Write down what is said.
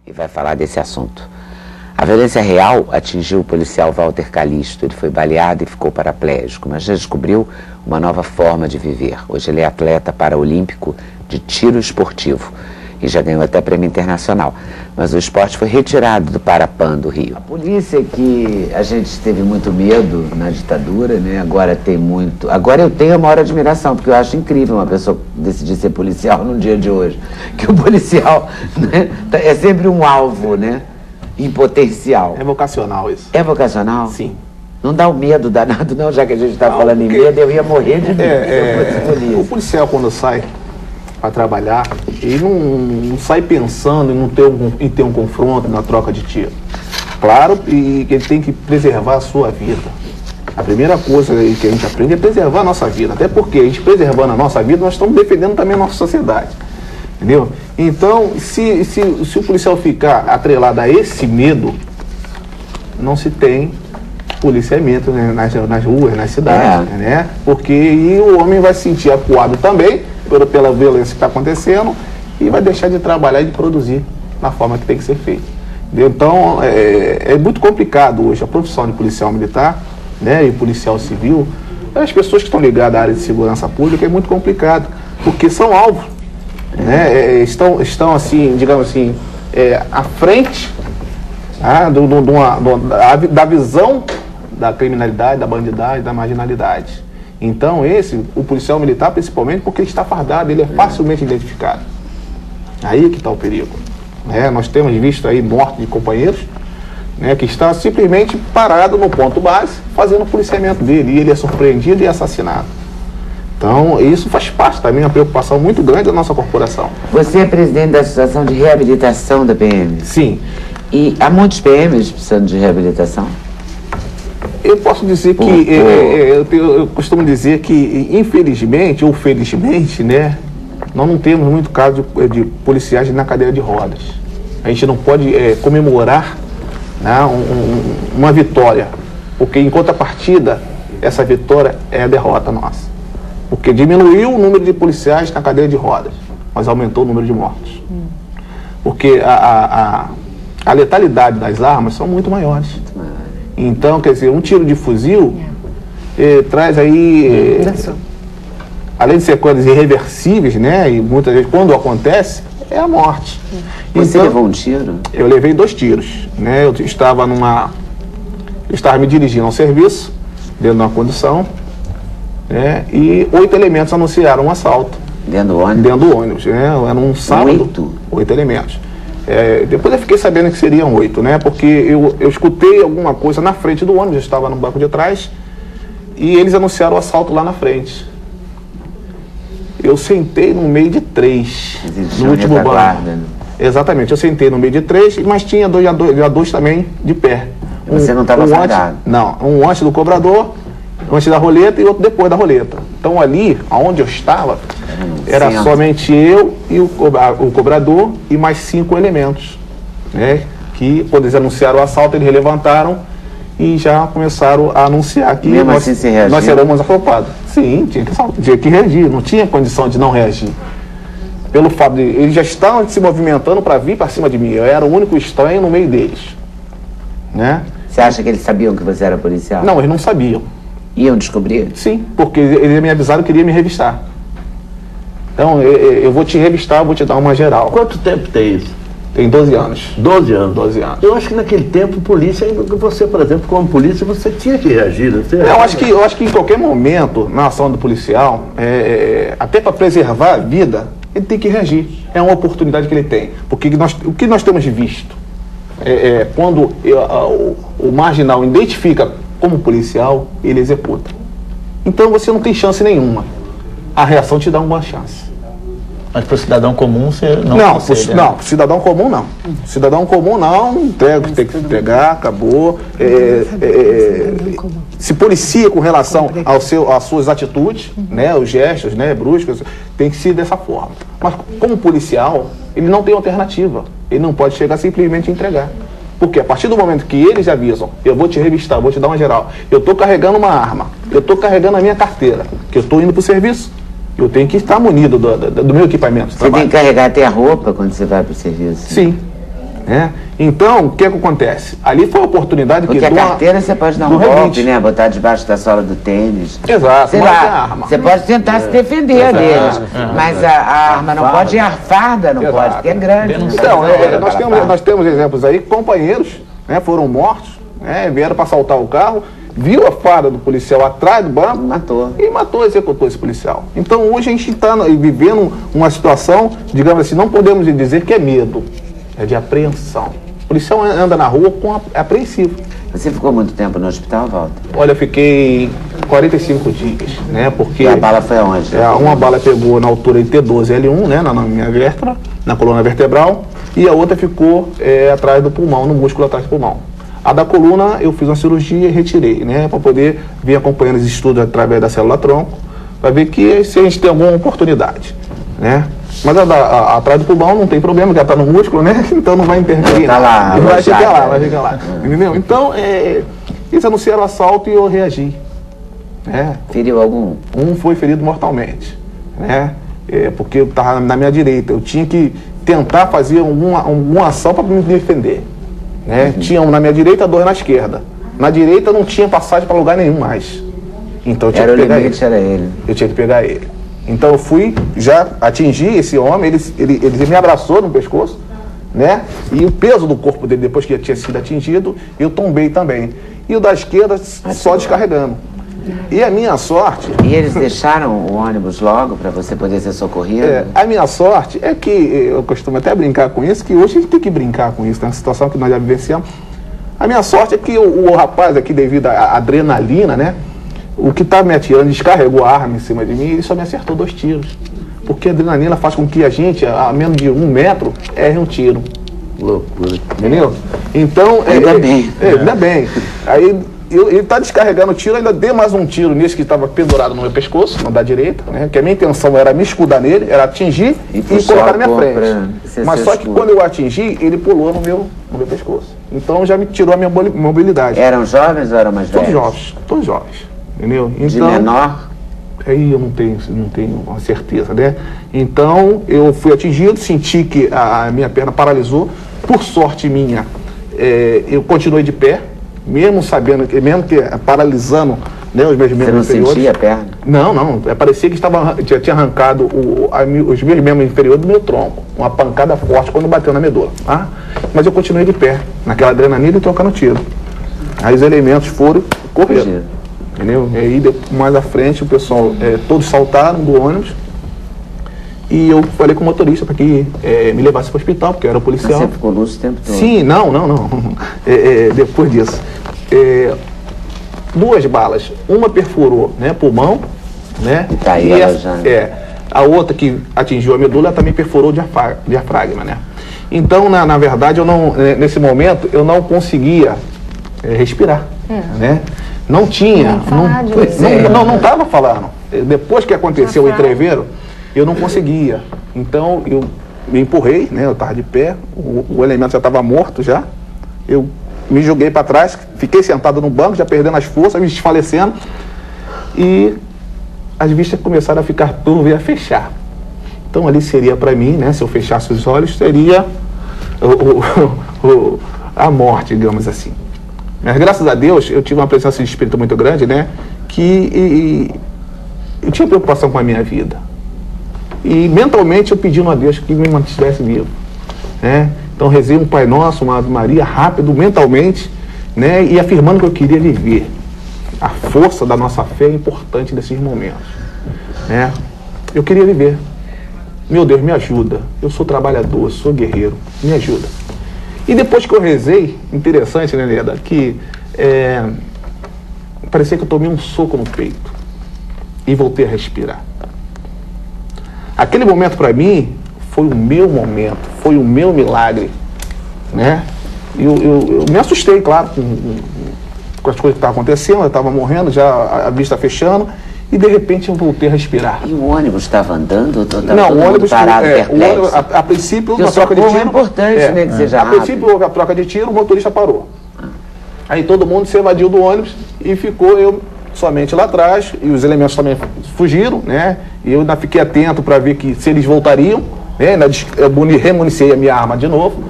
e vai falar desse assunto. A violência real atingiu o policial Walter Calisto. Ele foi baleado e ficou paraplégico, mas já descobriu uma nova forma de viver. Hoje ele é atleta paraolímpico de tiro esportivo e já ganhou até prêmio internacional. Mas o esporte foi retirado do Parapan do Rio. A polícia, que a gente teve muito medo na ditadura, né? Agora tem muito... Agora eu tenho a maior admiração, porque eu acho incrível uma pessoa decidir ser policial no dia de hoje. Que o policial, né, é sempre um alvo, né? Em potencial. É vocacional isso. É vocacional? Sim. Não dá o medo danado, não, já que a gente está falando em medo, eu ia morrer de medo. O policial, quando sai para trabalhar, ele não sai pensando em ter um confronto na troca de tiro. Claro, e ele tem que preservar a sua vida. A primeira coisa que a gente aprende é preservar a nossa vida. Até porque a gente preservando a nossa vida, nós estamos defendendo também a nossa sociedade. Entendeu? Então, se o policial ficar atrelado a esse medo, não se tem policiamento, né, nas ruas, nas cidades, né? Porque aí o homem vai se sentir acuado também pela violência que está acontecendo e vai deixar de trabalhar e de produzir na forma que tem que ser feito. Entendeu? Então, é muito complicado hoje a profissão de policial militar, né, e policial civil. As pessoas que estão ligadas à área de segurança pública, é muito complicado, porque são alvos. Né, estão assim, digamos assim, à frente da visão da criminalidade, da bandidagem, da marginalidade. Então o policial militar, principalmente porque ele está fardado, ele é facilmente identificado. Aí que está o perigo. Nós temos visto aí mortes de companheiros, né, que está simplesmente parado no ponto base, fazendo o policiamento dele, e ele é surpreendido e assassinado. Então, isso faz parte também, uma preocupação muito grande da nossa corporação. Você é presidente da Associação de Reabilitação da PM? Sim. E há muitos PMs precisando de reabilitação? Eu posso dizer que, eu costumo dizer que, infelizmente ou felizmente, né, nós não temos muito caso de policiais na cadeira de rodas. A gente não pode comemorar, né, uma vitória, porque em contrapartida, essa vitória é a derrota nossa. Porque diminuiu o número de policiais na cadeira de rodas, mas aumentou o número de mortos. Porque a letalidade das armas são muito maiores. Então, quer dizer, um tiro de fuzil traz aí, além de ser coisas irreversíveis, né, e muitas vezes quando acontece, é a morte. Você então, levou um tiro? Eu levei 2 tiros. Né, eu estava me dirigindo ao serviço, dentro de uma condução, né, e 8 elementos anunciaram um assalto. Dentro do ônibus? Dentro do ônibus, né? Era um sábado. 8 elementos. Depois eu fiquei sabendo que seriam 8, né? Porque eu escutei alguma coisa na frente do ônibus, eu estava no banco de trás, e eles anunciaram o assalto lá na frente. Eu sentei no meio de 3, no último banco. Né? Exatamente, eu sentei no meio de 3, mas tinha dois também de pé. Você não estava fardado? Não, um antes do cobrador, antes da roleta e outro depois da roleta. Então ali, onde eu estava, era somente eu e o cobrador e mais 5 elementos, né? Que quando eles anunciaram o assalto, eles levantaram e já começaram a anunciar que nós seremos afropados. Sim, tinha que reagir, não tinha condição de não reagir. Pelo fato de eles já estavam se movimentando para vir para cima de mim, eu era o único estranho no meio deles, né? Você acha que eles sabiam que você era policial? Não, eles não sabiam. Iam descobrir? Sim, porque eles me avisaram que queriam me revistar. Então, eu vou te revistar, eu vou te dar uma geral. Quanto tempo tem isso? Tem 12 anos. 12 anos? 12 anos. Eu acho que naquele tempo, polícia, você, por exemplo, como polícia, você tinha que reagir. Eu acho que em qualquer momento, na ação do policial, até para preservar a vida, ele tem que reagir. É uma oportunidade que ele tem. Porque o que nós temos visto, quando o marginal identifica como policial, ele executa. Então você não tem chance nenhuma. A reação te dá uma chance. Mas para o cidadão comum você não consegue, não, para o cidadão comum não. Cidadão comum não, entrega o que tem que entregar, acabou. Se policia com relação às suas atitudes, né, os gestos, né, bruscos, tem que ser dessa forma. Mas como policial, ele não tem alternativa. Ele não pode chegar simplesmente e entregar. Porque a partir do momento que eles avisam, eu vou te revistar, vou te dar uma geral, eu estou carregando uma arma, eu estou carregando a minha carteira, que eu estou indo para o serviço, eu tenho que estar munido do meu equipamento. Você tem que carregar até a roupa quando você vai para o serviço? Sim. Né? Então, o que acontece? Ali foi a oportunidade porque que... Porque a carteira você pode dar um golpe, né? Botar debaixo da sola do tênis. Exato. Sei lá, você pode tentar se defender deles, mas a arma não pode ir, a farda não pode, porque é grande. Então, nós temos exemplos aí, companheiros, né, foram mortos, né, vieram para assaltar o carro, viu a farda do policial atrás do banco e executou esse policial. Então hoje a gente está vivendo uma situação, digamos assim, não podemos dizer que é medo, é de apreensão. O policial anda na rua apreensivo. Você ficou muito tempo no hospital, Walter? Olha, eu fiquei 45 dias, né, porque... E a bala foi aonde? Uma bala pegou na altura de T12L1, né, na minha vértebra, na coluna vertebral, e a outra ficou atrás do pulmão, no músculo atrás do pulmão. A da coluna eu fiz uma cirurgia e retirei, né, para poder vir acompanhando os estudos através da célula-tronco, para ver que se a gente tem alguma oportunidade, né. Mas atrás do pulmão não tem problema, porque ela está no músculo, né, então não vai interferir. Tá lá, vai ficar lá, entendeu? Então, eles anunciaram o assalto e eu reagi. Feriu algum? Um foi ferido mortalmente, né, porque eu estava na minha direita, eu tinha que tentar fazer alguma ação para me defender. Né? Tinha um na minha direita, dois na esquerda. Na direita não tinha passagem para lugar nenhum mais. Então eu tinha que pegar ele. Era ele. Eu tinha que pegar ele. Então eu fui, já atingi esse homem, ele me abraçou no pescoço, né? E o peso do corpo dele, depois que ele tinha sido atingido, eu tombei também. E o da esquerda só descarregando. E a minha sorte... E eles deixaram o ônibus logo para você poder ser socorrido? A minha sorte é que, eu costumo até brincar com isso, que hoje a gente tem que brincar com isso, na situação que nós já vivenciamos. A minha sorte é que o rapaz aqui, devido à adrenalina, né, o que estava me atirando, descarregou a arma em cima de mim e ele só me acertou 2 tiros. Porque a adrenalina faz com que a gente, a menos de 1 metro, erre um tiro. Loucura. Entendeu? Então... Ainda bem. Ainda bem. Aí... ele está descarregando o tiro, ainda dei mais um tiro nesse que estava pendurado no meu pescoço, no da direita, né? Que a minha intenção era me escudar nele, era atingir e colocar na minha frente. Mas só que quando eu atingi, ele pulou no meu pescoço. Então já me tirou a minha mobilidade. Eram jovens ou eram mais velhos? Todos jovens, entendeu? Então, de menor? Aí eu não tenho uma certeza, né? Então eu fui atingido, senti que a minha perna paralisou. Por sorte minha, eu continuei de pé. Mesmo sabendo, mesmo que paralisando, né, os meus membros inferiores. Você não sentia a perna? Não. Parecia que tinha arrancado os meus membros inferiores do meu tronco. Uma pancada forte quando bateu na medula. Tá? Mas eu continuei de pé, naquela adrenalina e trocando tiro. Aí os elementos foram correndo. Entendeu? E aí, mais à frente, o pessoal, todos saltaram do ônibus. E eu falei com o motorista para que me levasse para o hospital, porque eu era policial. Você ficou lúcido o tempo todo? Sim, não. Depois disso. 2 balas. Uma perfurou, né, pulmão, né? E tá aí a outra que atingiu a medula também perfurou o diafragma, né? Então, na verdade, eu não, nesse momento, eu não conseguia respirar, né? Não tinha. Não estava falando. Depois que aconteceu o entreveiro, eu não conseguia. Então, eu me empurrei, né? Eu estava de pé, o elemento já estava morto já. Eu me joguei para trás, fiquei sentado no banco, já perdendo as forças, me desfalecendo. E as vistas começaram a ficar turvas e a fechar. Então, ali seria para mim, né? Se eu fechasse os olhos, seria a morte, digamos assim. Mas, graças a Deus, eu tive uma presença de espírito muito grande, né? Que eu tinha preocupação com a minha vida. E mentalmente eu pedindo a Deus que me mantivesse vivo, né? Então rezei um Pai Nosso, uma Ave Maria, rápido, mentalmente, né? E afirmando que eu queria viver. A força da nossa fé é importante nesses momentos, né? Eu queria viver. Meu Deus, me ajuda. Eu sou trabalhador, sou guerreiro, me ajuda. E depois que eu rezei, interessante, né, Leda, que parecia que eu tomei um soco no peito e voltei a respirar. Aquele momento para mim foi o meu momento, foi o meu milagre, né? Eu me assustei, claro, com as coisas que estavam acontecendo, eu estava morrendo, já a vista fechando, e de repente eu voltei a respirar. E o ônibus estava andando? Não, o ônibus parado, a princípio, uma troca de tiro. É importante, né, que seja rápido. A princípio houve a troca de tiro, o motorista parou. Aí todo mundo se evadiu do ônibus e ficou eu somente lá atrás, e os elementos também fugiram, né? E eu ainda fiquei atento para ver que se eles voltariam, né? Ainda remuniciei a minha arma de novo.